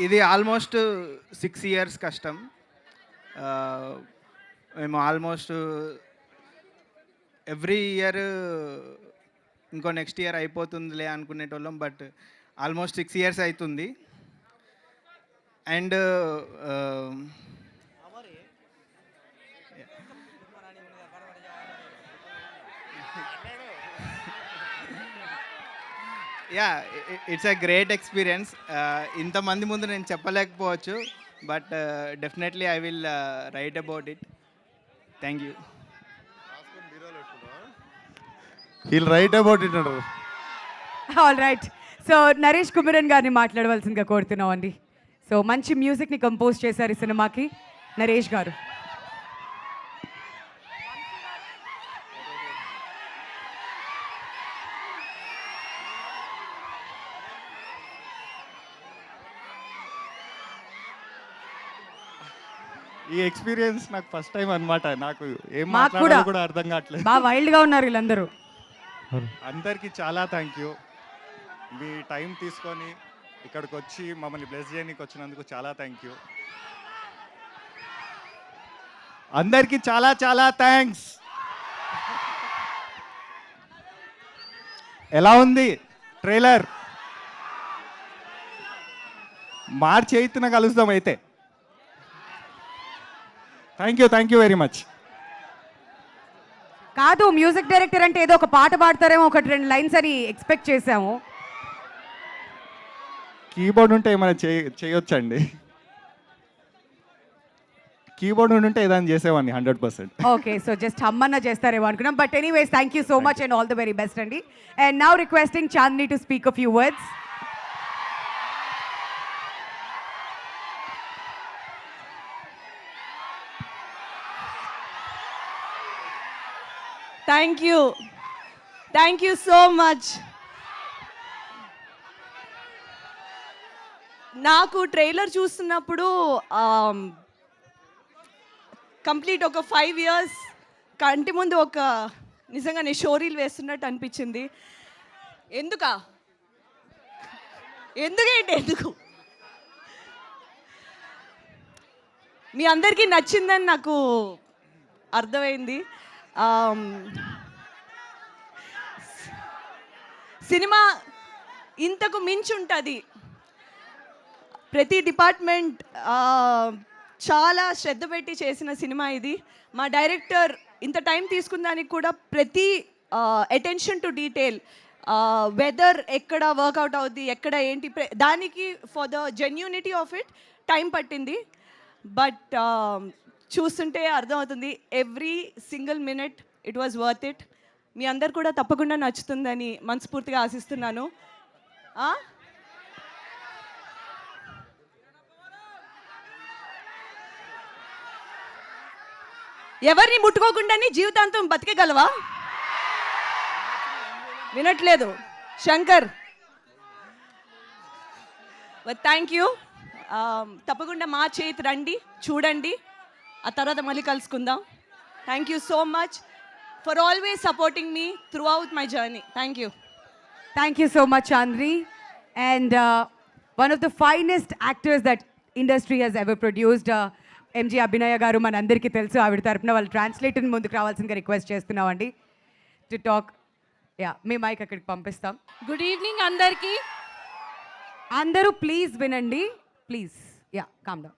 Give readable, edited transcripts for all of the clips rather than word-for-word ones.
ఇది almost 6 years కష్టం. మేము ఆల్మోస్ట్ ఎవ్రీ ఇయర్ ఇంకో నెక్స్ట్ ఇయర్ అయిపోతుందిలే అనుకునేటోళ్ళం. బట్ ఆల్మోస్ట్ 6 ఇయర్స్ అవుతుంది. And yeah, it's a great experience. ఇంతమంది ముందు నేను చెప్పలేకపోవచ్చు, but definitely I will write about it. Thank you. He'll write about it అంటారు. All right. So Naresh Kumaran గారిని మాట్లాడవలసిందిగా కోరుతున్నాం అండి. సో మంచి మ్యూజిక్ని కంపోజ్ చేశారు ఈ సినిమాకి నరేష్ గారు. ఈ ఎక్స్పీరియన్స్ నాకు ఫస్ట్ టైం అన్నమాట. నాకు ఏం మాకు మాట్లాడాలో కూడా అర్థం కావట్లేదు. బాగా వైల్డ్గా ఉన్నారు వీళ్ళందరూ. అందరికీ చాలా థ్యాంక్ యూ. మీ టైం తీసుకొని ఇక్కడికి వచ్చి మమ్మల్ని బ్లెస్ చేయడానికి వచ్చినందుకు చాలా థ్యాంక్ యూ. అందరికీ చాలా చాలా థ్యాంక్స్. ఎలా ఉంది ట్రైలర్? మార్చి 8న కలుద్దాం అయితే. Thank you very much. కాదు, మ్యూజిక్ డైరెక్టర్ అంటే ఏదో ఒక పాట పాడతారేమో, ఒకటి రెండు లైన్స్ అని ఎక్స్పెక్ట్ చేసాము. కీబోర్డ్ ఉంటే ఏమైనా చేయొచ్చండి. కీబోర్డ్ ఉంటే ఏదైనా చేసేవాడిని 100%. ఓకే, సో జస్ట్ అమ్మన్న చేస్తారేమో అనుకున్నాం. But anyways thank you so much and all the very best అండి. And now requesting Chandini to speak a few words. Thank you so much. నాకు ట్రైలర్ చూస్తున్నప్పుడు కంప్లీట్ ఒక 5 ఇయర్స్ కంటి ముందు ఒక నిజంగానే షోరీలు వేస్తున్నట్టు అనిపించింది. ఎందుకు మీ అందరికీ నచ్చిందని నాకు అర్థమైంది. సినిమా ఇంతకు మించి ఉంటుంది. ప్రతి డిపార్ట్మెంట్ చాలా శ్రద్ధ పెట్టి చేసిన సినిమా ఇది. మా డైరెక్టర్ ఇంత టైం తీసుకున్న దానికి కూడా ప్రతి అటెన్షన్ టు డీటెయిల్, వెదర్ ఎక్కడ వర్కౌట్ అవుద్ది, ఎక్కడ ఏంటి, దానికి for the genuinity of it time పట్టింది. బట్ చూస్తుంటే అర్థమవుతుంది, every single minute it was worth it. మీ అందరు కూడా తప్పకుండా నచ్చుతుందని మనస్ఫూర్తిగా ఆశిస్తున్నాను. ఎవరిని ముట్టుకోకుండానే జీవితాంతం బతికేగలవా? వినట్లేదు శంకర్. Thank you. తప్పకుండా మా చేతి రండి, చూడండి, ఆ తర్వాత మళ్ళీ కలుసుకుందాం. Thank you so much for always supporting me through out my journey. Thank you. Thank you so much, Chandri. And one of the finest actors that industry has ever produced, MG Abhinaya garu manandariki telusu. ఆవిడ తరపున వాళ్ళు translator ముందుకు రావాల్సిందిగా request చేస్తున్నామండి to talk. Yeah, మీ mike అక్కడికి పంపిస్తాం. Good evening అందరికీ. అందరూ ప్లీజ్ వినండి, please. Yeah, calm down.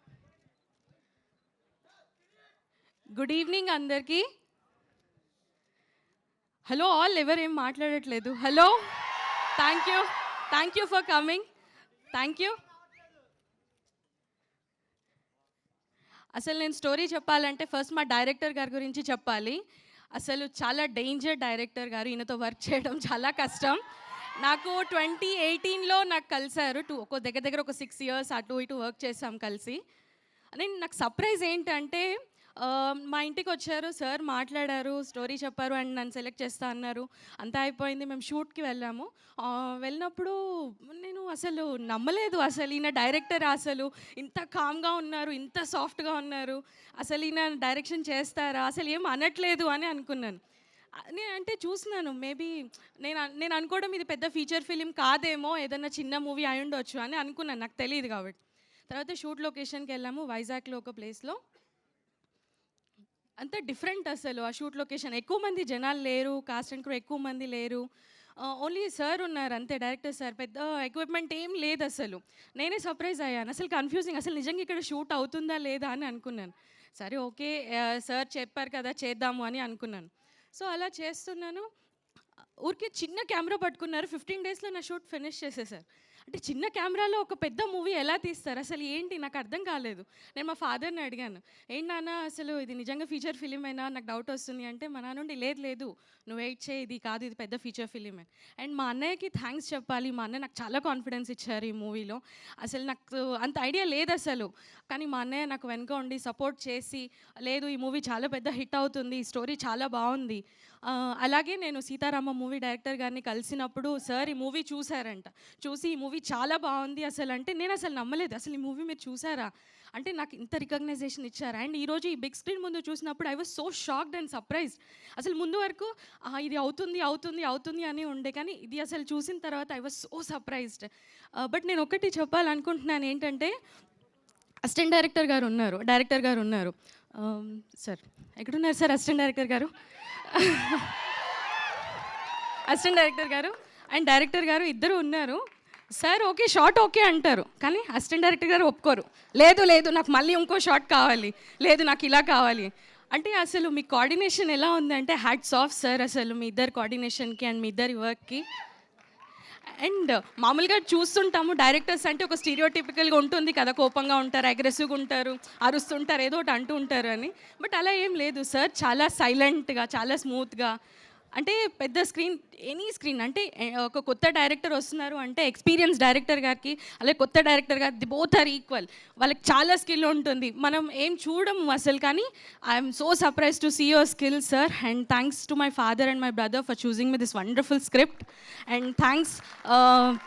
Good evening అందరికీ. హలో ఆల్, ఎవరేం మాట్లాడట్లేదు. Hello, thank you for coming. Thank you. అసలు నేను స్టోరీ చెప్పాలంటే ఫస్ట్ మా డైరెక్టర్ గారి గురించి చెప్పాలి. అసలు చాలా డేంజర్ డైరెక్టర్ గారు. ఈయనతో వర్క్ చేయడం చాలా కష్టం. నాకు 2018లో నాకు కలిశారు. ఒక దగ్గర ఒక 6 ఇయర్స్ అటు ఇటు వర్క్ చేసాం కలిసి. నాకు సర్ప్రైజ్ ఏంటంటే మా ఇంటికి వచ్చారు సార్, మాట్లాడారు, స్టోరీ చెప్పారు అండ్ నన్ను సెలెక్ట్ చేస్తా అన్నారు. అంతా అయిపోయింది, మేము షూట్కి వెళ్ళాము. వెళ్ళినప్పుడు నేను అసలు నమ్మలేదు. అసలు ఈయన డైరెక్టర్, అసలు ఇంత కామ్గా ఉన్నారు, ఇంత సాఫ్ట్గా ఉన్నారు, అసలు ఈయన డైరెక్షన్ చేస్తారా, అసలు ఏం అనట్లేదు అని అనుకున్నాను. అంటే చూస్తున్నాను, మేబీ నేను అనుకోవడం ఇది పెద్ద ఫీచర్ ఫిలిం కాదేమో, ఏదన్నా చిన్న మూవీ అయి ఉండొచ్చు అని అనుకున్నాను, నాకు తెలియదు కాబట్టి. తర్వాత షూట్ లొకేషన్కి వెళ్ళాము వైజాగ్లో ఒక ప్లేస్లో. అంత డిఫరెంట్ అసలు ఆ షూట్ లొకేషన్. ఎక్కువ మంది జనాలు లేరు, కాస్ట్ అండ్ క్రూ ఎక్కువ మంది లేరు, ఓన్లీ సార్ ఉన్నారు అంతే, డైరెక్టర్ సార్. పెద్ద ఎక్విప్మెంట్ ఏం లేదు అసలు. నేనే సర్ప్రైజ్ అయ్యాను, అసలు కన్ఫ్యూజింగ్, అసలు నిజంగా ఇక్కడ షూట్ అవుతుందా లేదా అని అనుకున్నాను. సరే ఓకే సార్ చెప్పారు కదా చేద్దాము అని అనుకున్నాను. సో అలా చేస్తున్నాను. ఊరికే చిన్న కెమెరా పట్టుకున్నారు, 15 డేస్లో నా షూట్ ఫినిష్ చేసేసారు. అంటే చిన్న కెమెరాలో ఒక పెద్ద మూవీ ఎలా తీస్తారు అసలు ఏంటి నాకు అర్థం కాలేదు. నేను మా ఫాదర్ని అడిగాను, ఏంటి నాన్న అసలు ఇది నిజంగా ఫీచర్ ఫిలిం అయినా, నాకు డౌట్ వస్తుంది అంటే మా నాన్న నుండి లేదు లేదు నువ్వు వెయిట్ చేయి, ఇది కాదు ఇది పెద్ద ఫీచర్ ఫిలిం అని. అండ్ మా అన్నయ్యకి థ్యాంక్స్ చెప్పాలి, మా అన్నయ్య నాకు చాలా కాన్ఫిడెన్స్ ఇచ్చారు ఈ మూవీలో. అసలు నాకు అంత ఐడియా లేదు అసలు, కానీ మా అన్నయ్య నాకు వెనక ఉండి సపోర్ట్ చేసి, లేదు ఈ మూవీ చాలా పెద్ద హిట్ అవుతుంది, ఈ స్టోరీ చాలా బాగుంది. అలాగే నేను సీతారామ మూవీ డైరెక్టర్ గారిని కలిసినప్పుడు సార్ ఈ మూవీ చూసారంట, చూసి ఈ మూవీ చాలా బాగుంది అసలు అంటే నేను అసలు నమ్మలేదు, అసలు ఈ మూవీ మీరు చూసారా అంటే నాకు ఇంత రికగ్నైజేషన్ ఇచ్చారు. అండ్ ఈరోజు ఈ బిగ్ స్క్రీన్ ముందు చూసినప్పుడు I was so shocked and surprised. అసలు ముందు వరకు ఇది అవుతుంది అవుతుంది అవుతుంది అని ఉండే, కానీ ఇది అసలు చూసిన తర్వాత I was so surprised. But నేను ఒకటి చెప్పాలనుకుంటున్నాను ఏంటంటే, అసిస్టెంట్ డైరెక్టర్ గారు ఉన్నారు. సార్ ఎక్కడున్నారు సార్ అసిస్టెంట్ డైరెక్టర్ గారు? అసిస్టెంట్ డైరెక్టర్ గారు అండ్ డైరెక్టర్ గారు ఇద్దరు ఉన్నారు. సార్ ఓకే షార్ట్ ఓకే అంటారు, కానీ అసిస్టెంట్ డైరెక్టర్ గారు ఒప్పుకోరు. లేదు లేదు నాకు మళ్ళీ ఇంకో షార్ట్ కావాలి, లేదు నాకు ఇలా కావాలి అంటే. అసలు మీ కోఆర్డినేషన్ ఎలా ఉందంటే హ్యాట్స్ ఆఫ్ సార్, అసలు మీ ఇద్దరు కోఆర్డినేషన్కి అండ్ మీ ఇద్దరి వర్క్కి. అండ్ మామూలుగా చూస్తుంటాము డైరెక్టర్స్ అంటే ఒక స్టీరియోటిపికల్గా ఉంటుంది కదా, కోపంగా ఉంటారు, అగ్రెసివ్గా ఉంటారు, అరుస్తుంటారు, ఏదో ఒకటి అంటూ ఉంటారు అని. బట్ అలా ఏం లేదు సార్, చాలా సైలెంట్గా చాలా స్మూత్గా. అంటే పెద్ద స్క్రీన్, ఎనీ స్క్రీన్ అంటే ఒక కొత్త డైరెక్టర్ వస్తున్నారు అంటే ఎక్స్పీరియన్స్ డైరెక్టర్ గారికి అలాగే కొత్త డైరెక్టర్ గారు ది బోత్ ఆర్ ఈక్వల్, వాళ్ళకి చాలా స్కిల్ ఉంటుంది, మనం ఏం చూడము అసలు. కానీ I'm so surprise to see your skill sir. And thanks to my father and my brother for choosing me this wonderful script. And thanks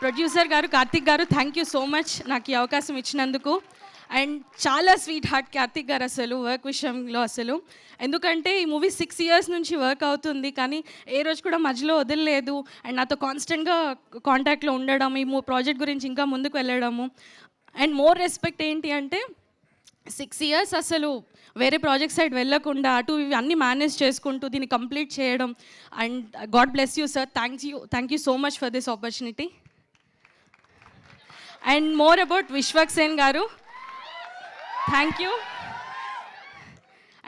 producer గారు కార్తిక్ గారు, థ్యాంక్ యూ సో మచ్ నాకు ఈ అవకాశం ఇచ్చినందుకు. అండ్ చాలా స్వీట్ హార్ట్ కార్తిక్ గారు అసలు work విషయంలో అసలు. ఎందుకంటే ఈ మూవీ 6 years నుంచి వర్క్ అవుతుంది, కానీ ఏ రోజు కూడా మధ్యలో వదలలేదు. అండ్ నాతో కాన్స్టెంట్గా కాంటాక్ట్లో ఉండడం, ఈ ప్రాజెక్ట్ గురించి ఇంకా ముందుకు వెళ్ళడము. అండ్ మోర్ రెస్పెక్ట్ ఏంటి అంటే 6 years అసలు వేరే ప్రాజెక్ట్ సైడ్ వెళ్ళకుండా అటు ఇవి అన్నీ మేనేజ్ చేసుకుంటూ దీన్ని కంప్లీట్ చేయడం. And God bless you sir, thank you so much for this opportunity. And more about Vishwak Sen garu, thank you.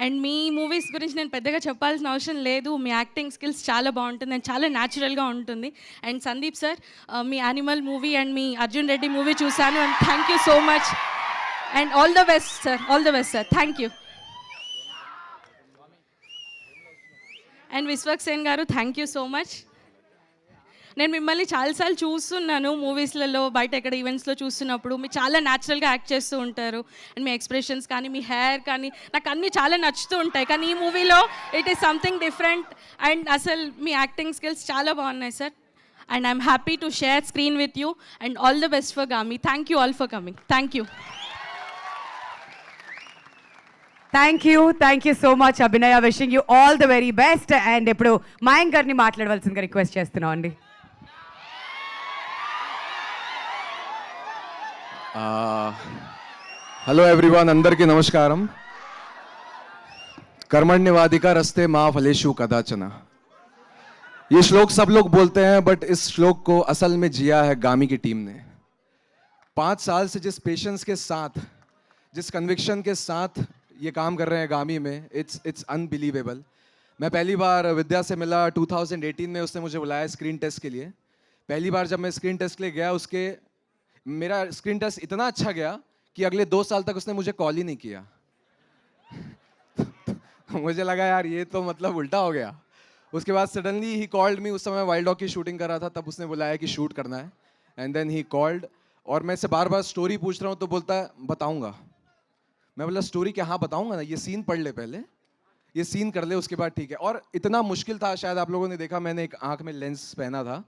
And మీ మూవీస్ గురించి నేను పెద్దగా చెప్పాల్సిన అవసరం లేదు, మీ యాక్టింగ్ స్కిల్స్ చాలా బాగుంటుంది అండ్ చాలా న్యాచురల్గా ఉంటుంది. అండ్ సందీప్ సార్ మీ యానిమల్ మూవీ అండ్ మీ అర్జున్ రెడ్డి మూవీ చూశాను and thank you so much. And all the best sir, all the best sir, thank you. And Vishwak Sen garu thank you so much. నేను మిమ్మల్ని చాలాసార్లు చూస్తున్నాను మూవీస్లలో, బయట ఎక్కడ ఈవెంట్స్లో చూస్తున్నప్పుడు మీరు చాలా న్యాచురల్గా యాక్ట్ చేస్తూ ఉంటారు. అండ్ మీ ఎక్స్ప్రెషన్స్ కానీ మీ హెయిర్ కానీ నాకు అన్నీ చాలా నచ్చుతూ ఉంటాయి, కానీ ఈ మూవీలో it is something different. And అసలు మీ యాక్టింగ్ స్కిల్స్ చాలా బాగున్నాయి sir. And I'm happy to share screen with you and all the best for Gaami. Thank you all for coming, thank you. Thank you so much Abhinaya, wishing you all the very best. And ఇప్పుడు మయాంక్ గారిని మాట్లాడవలసిందిగా request చేస్తున్నాం అండి. Hello everyone, अंदर की नमस्कारम. कर्मण्यवाधिका रस्ते माँ फलेशु कदाचन. ये श्लोक सब लोग बोलते हैं, बट इस श्लोक को असल में जिया है गामी की टीम ने. 5 साल से जिस पेशेंस के साथ, जिस कन्विक्शन के साथ ये काम कर रहे हैं गामी में, इट्स अनबिलीवेबल. मैं पहली बार विद्या से मिला 2018 में, उसने मुझे बुलाया स्क्रीन टेस्ट के लिए. पहली बार जब मैं स्क्रीन टेस्ट के लिए गया, मेरा स्क्रीन टेस्ट इतना अच्छा गया कि अगले 2 साल तक उसने मुझे कॉल ही नहीं किया. मुझे लगा यार ये तो मतलब उल्टा हो गया. उसके बाद सडनली ही कॉल्ड मी. उस समय वाइल्ड डॉग की शूटिंग कर रहा था, तब उसने बुलाया कि शूट करना है. एंड देन ही कॉल्ड और मैं इससे बार बार स्टोरी पूछ रहा हूँ तो बोलता है बताऊँगा. मैं बोला स्टोरी क्या? हाँ बताऊँगा ना, ये सीन पढ़ ले पहले, ये सीन कर ले, उसके बाद ठीक है. और इतना मुश्किल था, शायद आप लोगों ने देखा मैंने एक आँख में लेंस पहना था,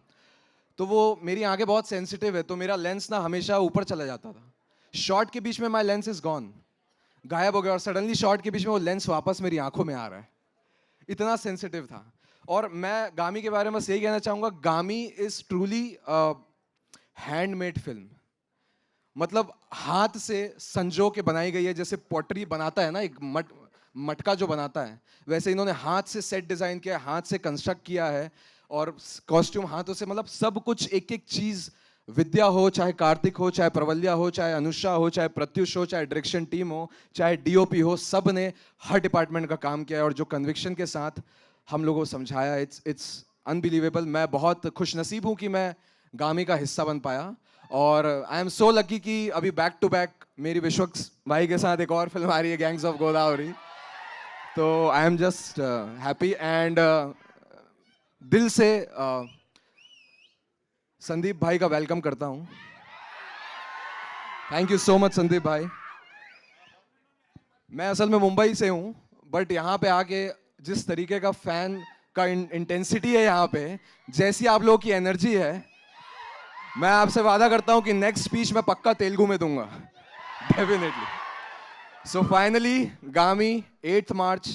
तो वो मेरी आंखें बहुत सेंसिटिव है, तो मेरा लेंस ना हमेशा ऊपर चला जाता था. शॉट के बीच में माई लेंस इज गॉन, गायब हो गया, और सडनली शॉट के बीच में वो लेंस वापस मेरी आंखों में आ रहा है. इतना सेंसिटिव था. और मैं गामी के बारे में बस यही कहना चाहूँगा, गामी इज ट्रूली हैंडमेड फिल्म. मतलब हाथ से संजो के बनाई गई है, जैसे पॉटरी बनाता है ना, एक मटका जो बनाता है, वैसे इन्होंने हाथ से सेट डिजाइन किया है, हाथ से कंस्ट्रक्ट किया है, और कॉस्ट्यूम हाथों से, मतलब सब कुछ एक एक चीज, विद्या हो, चाहे कार्तिक हो, चाहे प्रवल्या हो, चाहे अनुषा हो, चाहे प्रत्युष हो, चाहे डायरेक्शन टीम हो, चाहे डीओपी हो, सब ने हर डिपार्टमेंट का काम किया है, और जो कन्विक्शन के साथ हम लोगों को समझाया, इट्स अनबिलीवेबल। मैं बहुत खुश नसीब हूँ कि मैं गामी का हिस्सा बन पाया, और आई एम सो लकी कि अभी बैक टू बैक मेरी विश्वक्स भाई के साथ एक और फिल्म आ रही है, गैंग्स ऑफ गोदावरी। तो I am just happy, and दिल से संदीप भाई का वेलकम करता हूँ। Thank you so much Sandeep भाई। मैं असल में मुंबई से हूँ, बट यहाँ पे आके जिस तरीके का फैन का इंटेंसिटी है यहाँ पे, जैसी आप लोगों की एनर्जी है, मैं आपसे वादा करता हूँ कि नेक्स्ट स्पीच मैं पक्का तेलुगु में दूंगा, डेफिनेटली। सो फाइनली गामी 8th March,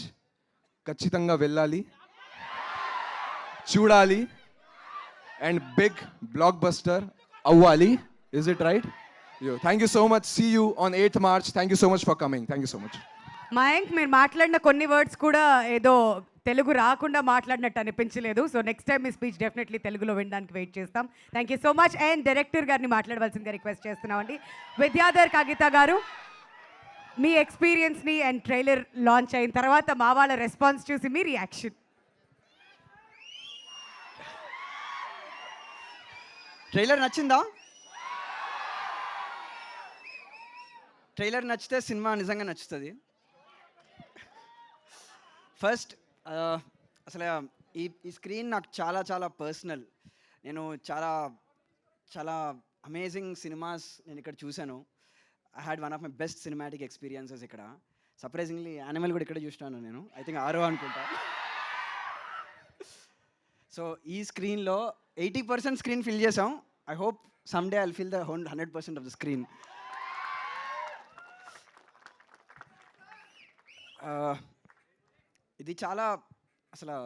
कच्चितंगा वेल्लाली, चूड़ाली, and big blockbuster Awali. Is it right? Yo, thank you so much. See you on 8th March. Thank you so much for coming. Thank you so much. Mayank, మీరు మాట్లాడిన కొన్ని words కూడా ఏదో తెలుగు రాకుండా మాట్లాడినట్టు అనిపించలేదు. So next time మీ speech definitely తెలుగులో వినడానికి వెయిట్ చేస్తాం. Thank you so much. And director గారిని మాట్లాడవలసిందిగా రిక్వెస్ట్ చేస్తున్నామండి. విద్యాధర్ కాగిత గారు, మీ ఎక్స్పీరియన్స్ని అండ్ ట్రైలర్ లాంచ్ అయిన తర్వాత మా వాళ్ళ రెస్పాన్స్ చూసి మీ రియాక్షన్. ట్రైలర్ నచ్చిందా? ట్రైలర్ నచ్చితే సినిమా నిజంగా నచ్చుతుంది. ఫస్ట్ అసలు ఈ స్క్రీన్ నాకు చాలా చాలా పర్సనల్. నేను చాలా చాలా అమేజింగ్ సినిమాస్ నేను ఇక్కడ చూశాను. I had one of my best cinematic experiences ఇక్కడ. సర్ప్రైజింగ్లీ యానిమల్ కూడా ఇక్కడ చూసినాను నేను. ఐ థింక్ 6 అనుకుంటా. సో ఈ స్క్రీన్లో 80% స్క్రీన్ ఫిల్ చేసాం. I hope someday I'll fill the 100% of the screen. ఇది చాలా అసలు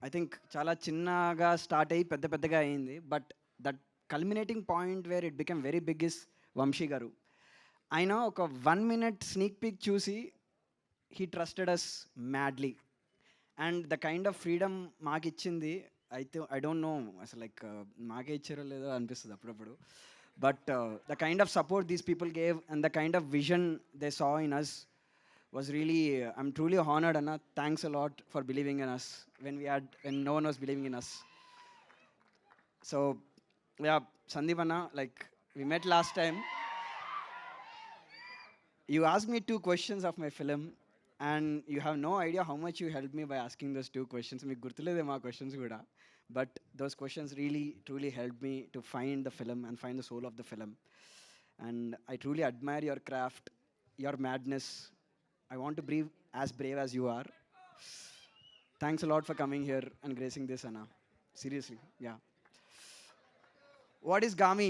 ఐ థింక్ చాలా చిన్నగా స్టార్ట్ అయ్యి పెద్ద పెద్దగా అయింది. But that culminating point where it become very big is Vamsi గారు. ఆయన ఒక 1 minute స్నీక్ పీక్ చూసి he trusted us madly. And the kind of freedom మాకు ఇచ్చింది. అయితే ఐ డోంట్ నో అసలు లైక్ మాకే ఇచ్చారో లేదో అనిపిస్తుంది అప్పుడప్పుడు. But the kind of support these people gave and the kind of vision they saw in us was really, I'm truly honored, Anna. Thanks a lot for believing in us when no one was believing in us. So yeah, Sandeep Anna, like we met last time. You asked me 2 questions of my film, and you have no idea how much you helped me by asking those 2 questions. Meeku gurtulede ma questions kuda, but those questions really truly helped me to find the film and find the soul of the film. And I truly admire your craft, your madness. I want to be as brave as you are. Thanks a lot for coming here and gracing this, Anna. Seriously, yeah. What is Gami?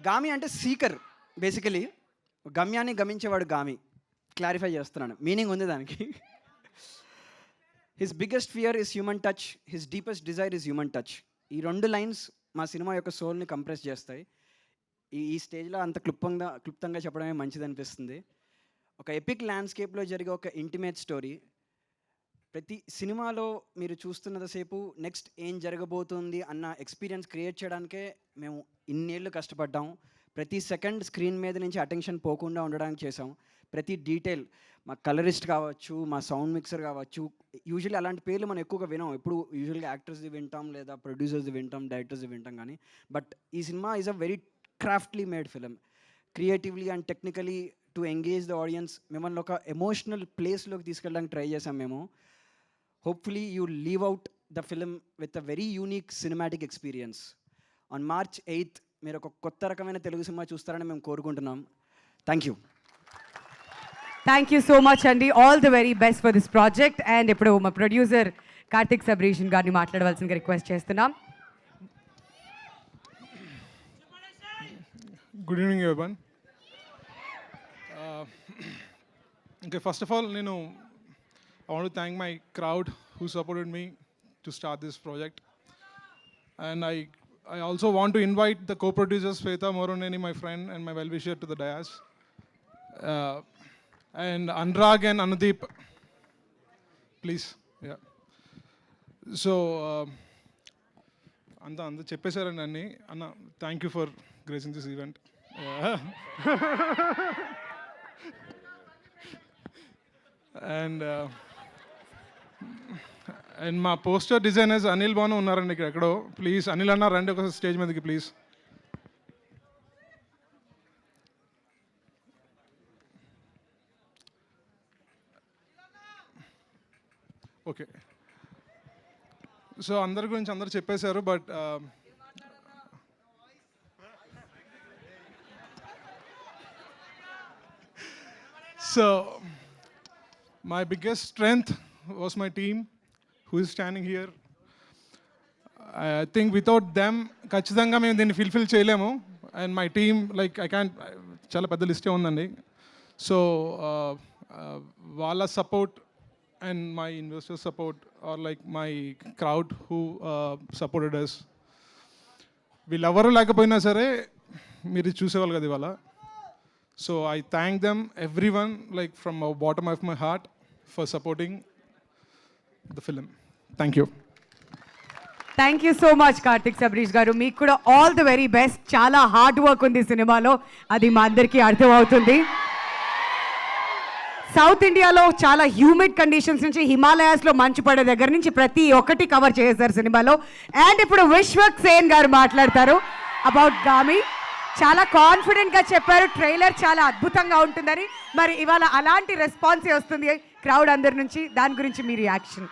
Gami ante seeker, basically. గమ్యాన్ని గమించేవాడు Gaami. Clarify చేస్తున్నాను, meaning ఉంది దానికి. His biggest fear is human touch, his deepest Dzire is human touch. ఈ 2 lines మా cinema యొక్క సోల్ని compress చేస్తాయి. ఈ స్టేజ్లో అంత క్లుప్తంగా చెప్పడమే మంచిది అనిపిస్తుంది. ఒక ఎపిక్ ల్యాండ్స్కేప్లో జరిగే ఒక ఇంటిమేట్ స్టోరీ. ప్రతి సినిమాలో మీరు చూస్తున్నంతసేపు నెక్స్ట్ ఏం జరగబోతుంది అన్న ఎక్స్పీరియన్స్ క్రియేట్ చేయడానికే మేము ఇన్నేళ్ళు కష్టపడ్డాం. ప్రతి సెకండ్ స్క్రీన్ మీద నుంచి అటెన్షన్ పోకుండా ఉండడానికి చేసాం. ప్రతి డీటెయిల్, మా కలరిస్ట్ కావచ్చు, మా సౌండ్ మిక్సర్ కావచ్చు. యూజువల్లీ అలాంటి పేర్లు మనం ఎక్కువగా వినాం. ఎప్పుడు యూజువల్గా యాక్టర్స్ది వింటాం, లేదా ప్రొడ్యూసర్స్ది వింటాం, డైరెక్టర్స్ది వింటాం. కానీ బట్ ఈ cinema is a very craftily made film, creatively and technically to engage the audience. మిమ్మల్ని ఒక ఎమోషనల్ ప్లేస్లోకి తీసుకెళ్ళడానికి ట్రై చేసాం మేము. Hopefully you leave out the film with a very unique cinematic experience. On March 8th మీరు ఒక కొత్త రకమైన తెలుగు సినిమా చూస్తారని మేము కోరుకుంటున్నాం. Thank you. Thank you so much అండి. All the very best for this project. And ఇప్పుడు మా ప్రొడ్యూసర్ కార్తిక్ సబ్రీషన్ గారిని మాట్లాడవలసిందిగా రిక్వెస్ట్ చేస్తున్నాం. Good evening, everyone. Okay, first of all, I want to thank my crowd who supported me to start this project. And I also want to invite the co-producers Shweta Moroneni, my friend and my well-wisher, to the dais. And Anurag and Anudeep, please. Yeah. So, అంత చెప్పేశారండి అన్ని. అన్న, thank you for gracing this event. And మా poster designers Anil Banu ఉన్నారండి ఇక్కడ ఎక్కడో. Please Anil అన్న రండి ఒక స్టేజ్ మీదకి ప్లీజ్. ఓకే, సో అందరి గురించి అందరు చెప్పేశారు. But so my biggest strength was my team who is standing here. I think without them ఖచ్చితంగా మేము దీన్ని ఫుల్ఫిల్ చేయలేము. And my team like I can't, చాలా పెద్ద లిస్టే ఉందండి. సో వాళ్ళ support and my investor support or like my crowd who supported us, వీళ్ళెవరూ లేకపోయినా సరే మీరు చూసేవాళ్ళు కదా ఇవాళ. So I thank them, everyone, like from the bottom of my heart, for supporting the film. Thank you. Thank you so much Karthik Sabareesh గారు. మీకు కూడా ఆల్ ది వెరీ బెస్ట్. చాలా హార్డ్ వర్క్ ఉంది సినిమాలో, అది మా అందరికీ అర్థమవుతుంది. సౌత్ ఇండియాలో చాలా హ్యూమిడ్ కండిషన్స్ నుంచి హిమాలయాస్లో మంచు పడే దగ్గర నుంచి ప్రతి ఒక్కటి కవర్ చేశారు సినిమాలో. అండ్ ఇప్పుడు విశ్వక్ సేన్ గారు మాట్లాడతారు అబౌట్ గామి. చాలా కాన్ఫిడెంట్గా చెప్పారు, ట్రైలర్ చాలా అద్భుతంగా ఉంటుందని. మరి ఇవాళ అలాంటి రెస్పాన్సే వస్తుంది క్రౌడ్ అందరి నుంచి. దాని గురించి మీ రియాక్షన్?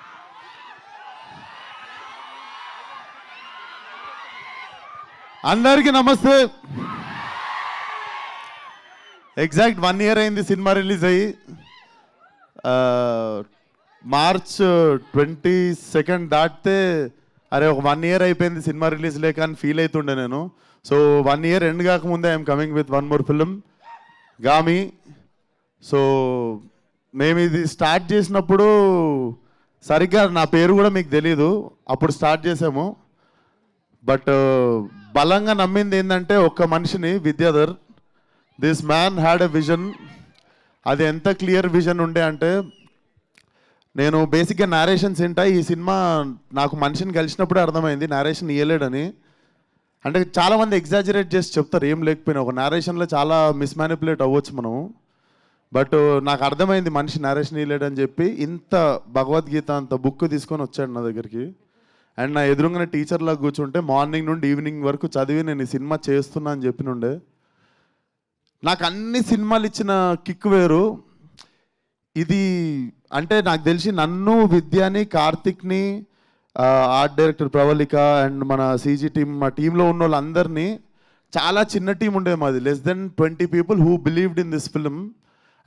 అందరికీ నమస్తే. ఎగ్జాక్ట్ 1 year అయింది సినిమా రిలీజ్ అయ్యి. మార్చ్ 22 దాటితే అరే ఒక 1 year అయిపోయింది సినిమా రిలీజ్ లేక అని ఫీల్ అవుతుండే నేను. సో 1 year ఎండ్ కాకముందే I'm coming with 1 more film, Gaami. So మేము ఇది స్టార్ట్ చేసినప్పుడు సరిగ్గా నా పేరు కూడా మీకు తెలీదు, అప్పుడు స్టార్ట్ చేసాము. బట్ బలంగా నమ్మింది ఏంటంటే ఒక్క మనిషిని, Vidyadhar. This man had a vision. అది ఎంత క్లియర్ విజన్ ఉండే అంటే, నేను బేసిక్గా నేరేషన్స్ ఏంటా ఈ సినిమా నాకు మనిషిని కలిసినప్పుడే అర్థమైంది నేరేషన్ ఇయ్యలేడని. అంటే చాలామంది ఎగ్జాజరేట్ చేసి చెప్తారు ఏం లేకపోయినా, ఒక నేరేషన్లో చాలా మిస్మానిపులేట్ అవ్వచ్చు మనము. బట్ నాకు అర్థమైంది మనిషి నేరేషన్ ఇయ్యలేడని చెప్పి. ఇంత భగవద్గీత అంత బుక్ తీసుకొని వచ్చాడు నా దగ్గరికి. అండ్ నా ఎదురుగానే టీచర్లా కూర్చుంటే మార్నింగ్ నుండి ఈవినింగ్ వరకు చదివి నేను ఈ సినిమా చేస్తున్నా అని చెప్పినుండే. నాకు అన్ని సినిమాలు ఇచ్చిన కిక్ వేరు. ఇది అంటే నాకు తెలిసి నన్ను, విద్యాని, కార్తిక్ని, ఆర్ట్ డైరెక్టర్ ప్రవళిక అండ్ మన సీజీ టీమ్, మా టీంలో ఉన్న వాళ్ళందరినీ, చాలా చిన్న టీం ఉండే మాది, less than 20 people who believed in this film.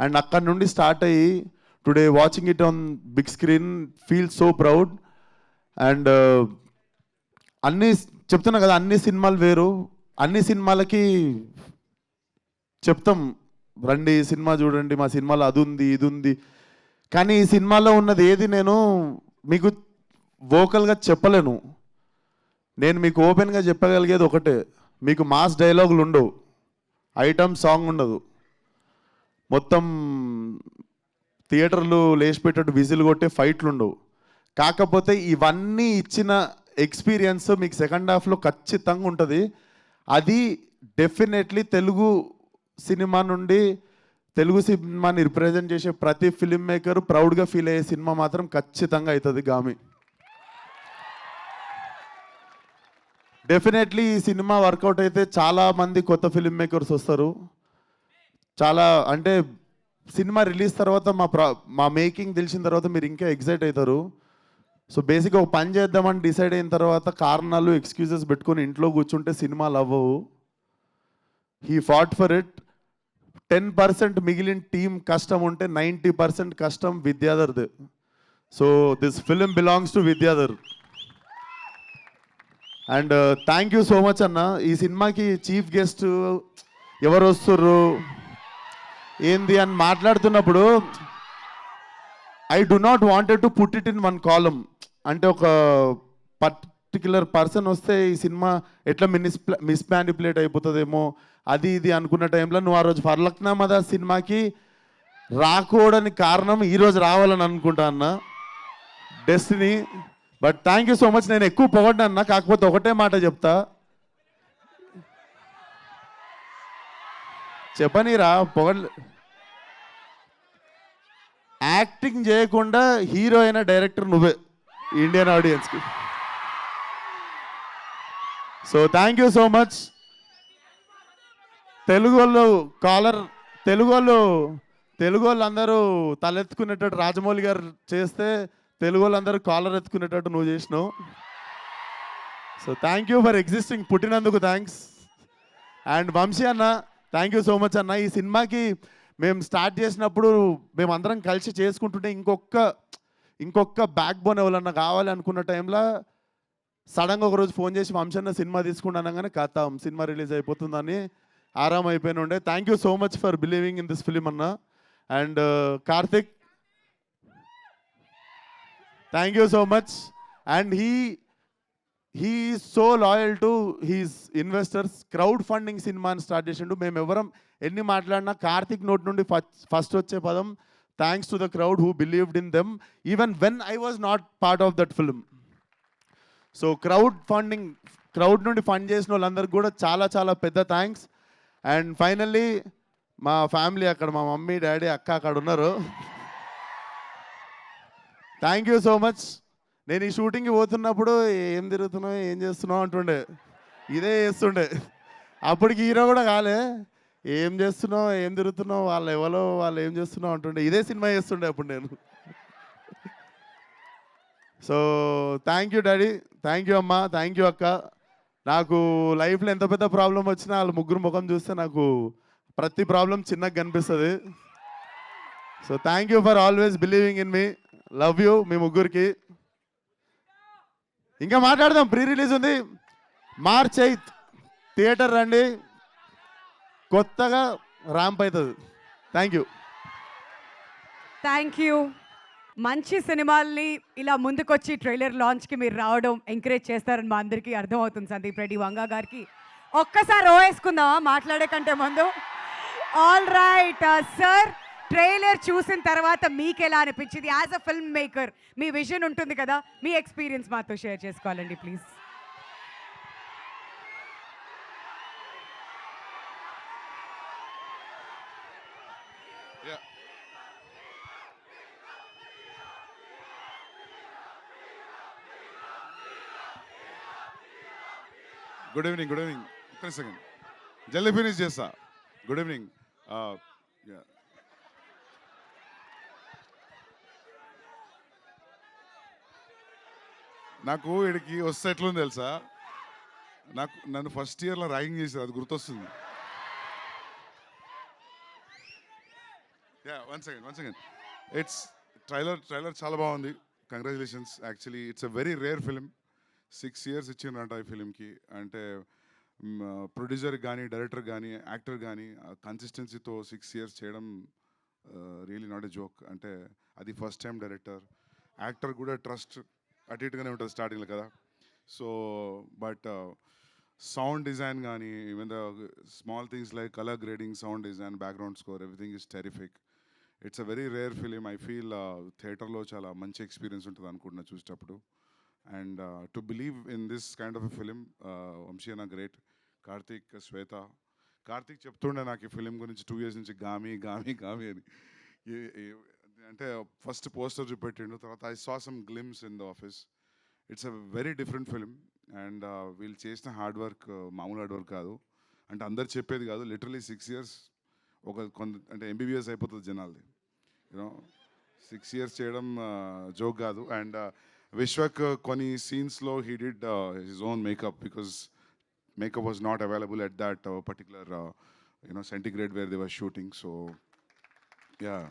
And అక్కడ నుండి స్టార్ట్ అయ్యి today watching it on big screen feel so proud. And అన్నీ చెప్తున్నా కదా, అన్ని సినిమాలు వేరు. అన్ని సినిమాలకి చెప్తాం రండి సినిమా చూడండి, మా సినిమాలో అది ఉంది ఇది ఉంది. కానీ ఈ సినిమాలో ఉన్నది ఏది నేను మీకు వోకల్గా చెప్పలేను. నేను మీకు ఓపెన్గా చెప్పగలిగేది ఒకటే, మీకు మాస్ డైలాగులు ఉండవు, ఐటమ్ సాంగ్ ఉండదు, మొత్తం థియేటర్లు లేచిపెట్టేట్టు విజిల్ కొట్టే ఫైట్లు ఉండవు. కాకపోతే ఇవన్నీ ఇచ్చిన ఎక్స్పీరియన్స్ మీకు సెకండ్ హాఫ్లో ఖచ్చితంగా ఉంటుంది. అది డెఫినెట్లీ తెలుగు సినిమా నుండి, తెలుగు సినిమాని రిప్రజెంట్ చేసే ప్రతి ఫిలిం మేకర్ ప్రౌడ్గా ఫీల్ అయ్యే సినిమా మాత్రం ఖచ్చితంగా అవుతుంది గామి. డెఫినెట్లీ ఈ సినిమా వర్కౌట్ అయితే చాలామంది కొత్త ఫిలిం మేకర్స్ వస్తారు. చాలా అంటే సినిమా రిలీజ్ తర్వాత మా మేకింగ్ తెలిసిన తర్వాత మీరు ఇంకా ఎగ్జైట్ అవుతారు. సో బేసిక్గా ఒక పని చేద్దామని డిసైడ్ అయిన తర్వాత కారణాలు, ఎక్స్క్యూజెస్ పెట్టుకొని ఇంట్లో కూర్చుంటే సినిమాలు అవ్వవు. He fought for it. 10% మిగిలిన టీం కష్టం ఉంటే 90% కష్టం విద్యాధర్ది. So this film belongs to Vidyadhar. And thank you so much అన్న. ఈ సినిమాకి చీఫ్ గెస్ట్ ఎవరు వస్తుర్రు ఏంది అని మాట్లాడుతున్నప్పుడు I do not wanted to put it in 1 column. అంటే ఒక పర్టికులర్ పర్సన్ వస్తే ఈ సినిమా ఎట్లా మిస్మానిపులేట్ అయిపోతుందేమో అది ఇది అనుకున్న టైంలో నువ్వు ఆ రోజు ఫర్లక్నామా సినిమాకి రాకూడని కారణం ఈరోజు రావాలని అనుకుంటా అన్న, destiny. But thank you so much. నేను ఎక్కువ పొగడ్డా అన్న, కాకపోతే ఒకటే మాట చెప్తా, చెప్పనీరా యాక్టింగ్ చేయకుండా హీరో అయిన డైరెక్టర్ నువ్వే ఇండియన్ ఆడియన్స్కి. So thank you so much. Telugu వాళ్ళు అందరూ తలెత్తుకునేటట్టు రాజమౌళి గారు చేస్తే తెలుగు వాళ్ళందరూ కాలర్ ఎత్తుకునేటట్టు నువ్వు చేసినావు. So thank you for existing, పుట్టినందుకు థ్యాంక్స్. అండ్ వంశీ అన్న థ్యాంక్ యూ సో మచ్ అన్న. ఈ సినిమాకి మేము స్టార్ట్ చేసినప్పుడు మేమందరం కలిసి చేసుకుంటుంటే ఇంకొక బ్యాక్ బోన్ ఎవరన్నా కావాలి అనుకున్న టైంలో సడన్గా ఒకరోజు ఫోన్ చేసి వంశీ అన్న సినిమా తీసుకుంటాను కానీ కథం సినిమా రిలీజ్ అయిపోతుందని ఆరామ్ అయిపోయిన ఉండే. Thank you so much for believing in this film అన్న. And Karthik thank you so much. And he is so loyal to his investors. Crowd funding సినిమాని స్టార్ట్ చేసిండు. మేము ఎవరం ఎన్ని మాట్లాడినా కార్తిక్ నోట్ నుండి ఫస్ట్ వచ్చే పదం thanks to the crowd who believed in them even when I was not part of that film. So crowd నుండి ఫండ్ చేసిన వాళ్ళందరికీ కూడా చాలా చాలా పెద్ద థ్యాంక్స్. అండ్ ఫైనల్లీ మా ఫ్యామిలీ అక్కడ, మా మమ్మీ డాడీ అక్క అక్కడ ఉన్నారు. Thank you so much. నేను ఈ షూటింగ్కి పోతున్నప్పుడు ఏం తిరుగుతున్నావు ఏం చేస్తున్నావు అంటుండే, ఇదే చేస్తుండే. అప్పటికి హీరో కూడా కాలే, ఏం చేస్తున్నావు ఏం తిరుగుతున్నావు వాళ్ళు ఏం చేస్తున్నావు అంటుండే, ఇదే సినిమా చేస్తుండే అప్పుడు నేను. So thank you daddy, thank you అమ్మ, థ్యాంక్ యూ అక్క. నాకు లైఫ్లో ఎంత పెద్ద ప్రాబ్లం వచ్చినా వాళ్ళ ముగ్గురు ముఖం చూస్తే నాకు ప్రతి ప్రాబ్లం చిన్నగా కనిపిస్తుంది. So thank you for always believing in me. Love you మీ ముగ్గురికి. ఇంకా మాట్లాడదాం. ప్రీ రిలీజ్ ఉంది March 8th, థియేటర్ రండి, కొత్తగా ర్యాంప్ అవుతుంది. Thank you. Thank you. మంచి సినిమాల్ని ఇలా ముందుకొచ్చి ట్రైలర్ లాంచ్కి మీరు రావడం ఎంకరేజ్ చేస్తారని మా అందరికీ అర్థమవుతుంది. సందీప్ రెడ్డి వంగా గారికి ఒక్కసారి వేసుకుందామా మాట్లాడే కంటే ముందు? ఆల్ రైట్ సార్, ట్రైలర్ చూసిన తర్వాత మీకు ఎలా అనిపించింది? As a film maker me vision ఉంటుంది కదా, మీ ఎక్స్పీరియన్స్ మాతో షేర్ చేసుకోవాలండి ప్లీజ్. Good evening. ఒక్క సెకండ్ జల్దీ ఫినిష్ చేస్తా. Good evening. నాకు ఇక్కడికి వస్తే ఎట్లుంది తెలుసా, నన్ను ఫస్ట్ ఇయర్లో ర్యాగింగ్ చేశారు, అది గుర్తొస్తుంది. One second. ట్రైలర్ చాలా బాగుంది. Congratulations. Actually it's a very rare film. 6 years ఇచ్చిండ్రంట ఈ ఫిలింకి. అంటే ప్రొడ్యూసర్ కానీ డైరెక్టర్ కానీ యాక్టర్ కానీ కన్సిస్టెన్సీతో 6 years చేయడం రియలీ నాట్ ఎ జోక్. అంటే అది ఫస్ట్ టైం డైరెక్టర్ యాక్టర్ కూడా ట్రస్ట్ అటు ఇటుగానే ఉంటుంది స్టార్టింగ్లో కదా. సో బట్ సౌండ్ డిజైన్ కానీ even the small things like colour grading, sound design, background score, everything is terrific. It's a very rare film. I feel థియేటర్లో చాలా మంచి ఎక్స్పీరియన్స్ ఉంటుంది అనుకుంటున్నా చూసేటప్పుడు. And to believe in this kind of a film, Vamshi Anna great, Karthik, Shweta. Karthik చెప్తుండే నాకు ఈ film గురించి 2 years నుంచి గామి అని. అంటే ఫస్ట్ పోస్టర్ చూపెట్టిండు, తర్వాత I saw some glimpse in the office. It's a very different film. And వీళ్ళు చేసిన హార్డ్ వర్క్ మామూలు హార్డ్ వర్క్ కాదు. అంటే అందరు చెప్పేది కాదు, లిటరలీ 6 years అంటే MBBS అయిపోతుంది జనాలది. యూనో 6 years చేయడం జోక్ కాదు. అండ్ Vishwak కొన్ని సీన్స్లో he did his own makeup because makeup was not available at that particular centigrade where they were shooting. So yeah,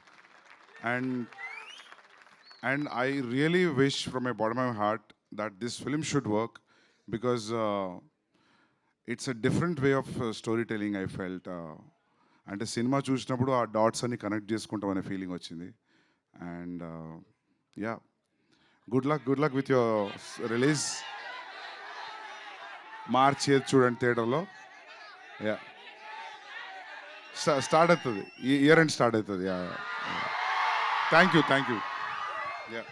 and I really wish from my bottom of my heart that this film should work because it's a different way of storytelling. I felt అంటే cinema చూసినప్పుడు ఆ dots అన్ని connect చేసుకుంటాం అనే feeling వచ్చింది. And yeah, good luck with your release. March చూడండి థియేటర్లో. Yeah start అవుతుంది, ఈ ఇయర్ ఎండ్ స్టార్ట్ అవుతుంది. Yeah thank you yeah.